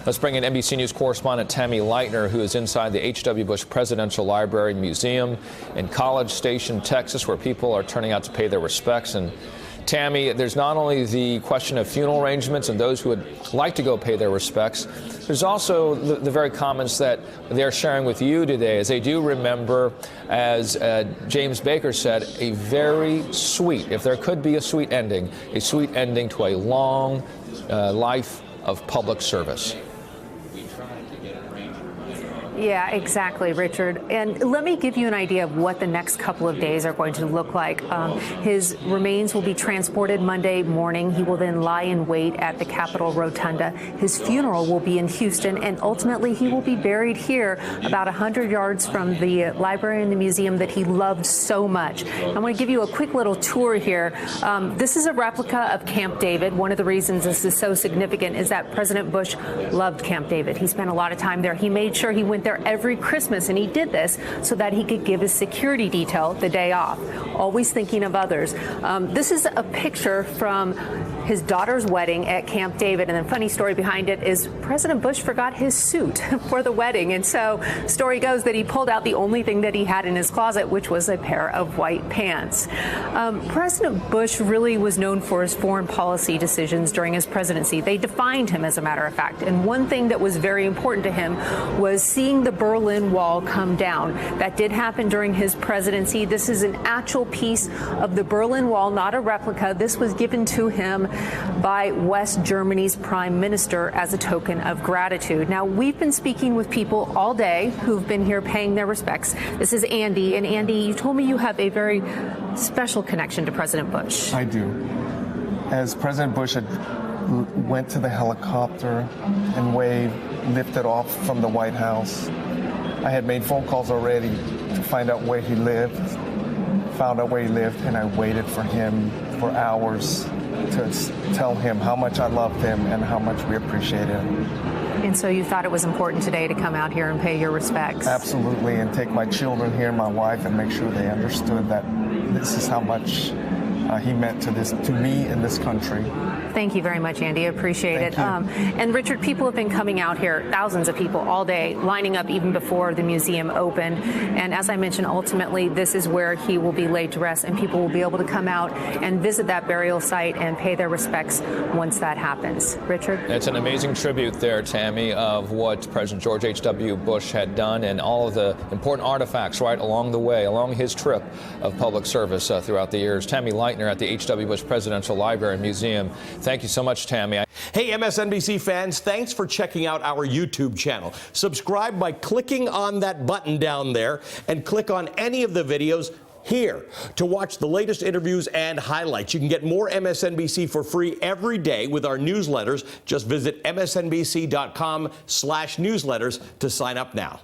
Let's bring in NBC News correspondent Tammy Leitner, who is inside the H.W. Bush Presidential Library and Museum in College Station, Texas, where people are turning out to pay their respects. And Tammy, there's not only the question of funeral arrangements and those who would like to go pay their respects, there's also the very comments that they're sharing with you today, as they do remember, as James Baker said, a very sweet, if there could be a sweet ending to a long life of public service. Yeah, exactly, Richard. And let me give you an idea of what the next couple of days are going to look like. His remains will be transported Monday morning. He will then lie in wait at the Capitol Rotunda. His funeral will be in Houston, and ultimately he will be buried here about 100 yards from the library and the museum that he loved so much. I want to give you a quick little tour here. This is a replica of Camp David. One of the reasons this is so significant is that President Bush loved Camp David. He spent a lot of time there. He made sure he went there every Christmas, and he did this so that he could give his security detail the day off, always thinking of others. This is a picture from his daughter's wedding at Camp David, and the funny story behind it is President Bush forgot his suit for the wedding, and so story goes that he pulled out the only thing that he had in his closet, which was a pair of white pants. President Bush really was known for his foreign policy decisions during his presidency. They defined him, as a matter of fact, and one thing that was very important to him was seeing the Berlin Wall come down. That did happen during his presidency. This is an actual piece of the Berlin Wall, not a replica. This was given to him by West Germany's prime minister as a token of gratitude. Now, we've been speaking with people all day who've been here paying their respects. This is Andy. And Andy, you told me you have a very special connection to President Bush. I do. As President Bush went to the helicopter and waved, lifted off from the White House, I had made phone calls already to find out where he lived, found out where he lived, and I waited for him for hours to tell him how much I loved him and how much we appreciated him. And so you thought it was important today to come out here and pay your respects? Absolutely, and take my children here, my wife, and make sure they understood that this is how much he meant to me and this country. Thank you very much, Andy. I appreciate it. And Richard, people have been coming out here, thousands of people all day, lining up even before the museum opened. And as I mentioned, ultimately, this is where he will be laid to rest, and people will be able to come out and visit that burial site and pay their respects once that happens. Richard? It's an amazing tribute there, Tammy, of what President George H.W. Bush had done and all of the important artifacts right along the way, along his trip of public service throughout the years. Tammy Leitner at the H.W. Bush Presidential Library and Museum. Thank you so much, Tammy. Hey, MSNBC fans, thanks for checking out our YouTube channel. Subscribe by clicking on that button down there and click on any of the videos here to watch the latest interviews and highlights. You can get more MSNBC for free every day with our newsletters. Just visit msnbc.com/newsletters to sign up now.